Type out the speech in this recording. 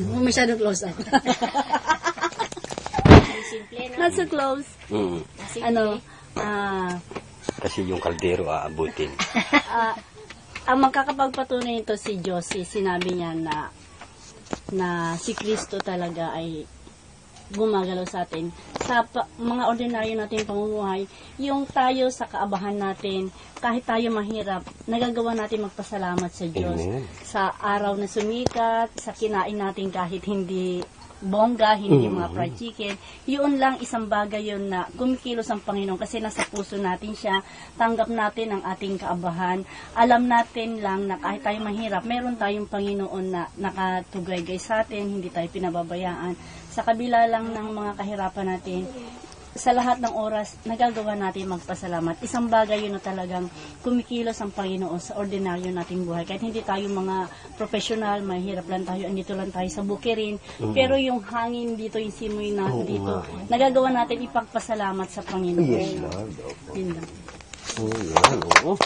Masyadong close up. Simple, no? Not so close. Simple. Ano, Kasi yung kaldero aabutin. ang magkakapagpatunay ito si Josie, sinabi niya na si Kristo talaga ay gumagalaw sa atin. Sa mga ordinaryo natin pamumuhay, yung tayo sa kaabahan natin, kahit tayo mahirap, nagagawa natin magpasalamat sa Diyos. Amen. Sa araw na sumikat, sa kinain natin kahit hindi bongga, hindi mga fried chicken. Yun lang, isang bagay yun na kumikilos ang Panginoon kasi nasa puso natin siya. Tanggap natin ang ating kaabahan. Alam natin lang na kahit tayo mahirap, meron tayong Panginoon na nakatugaygay sa atin, hindi tayo pinababayaan. Sa kabila lang ng mga kahirapan natin, sa lahat ng oras, nagagawa natin magpasalamat. Isang bagay yun na talagang kumikilos ang Panginoon sa ordinaryo nating buhay. Kahit hindi tayo mga professional, mahirap lang tayo, andito lang tayo sa bukirin. Pero yung hangin dito, yung simoy na dito, nagagawa natin ipagpasalamat sa Panginoon. Yes, Lord. Yun lang. Oo.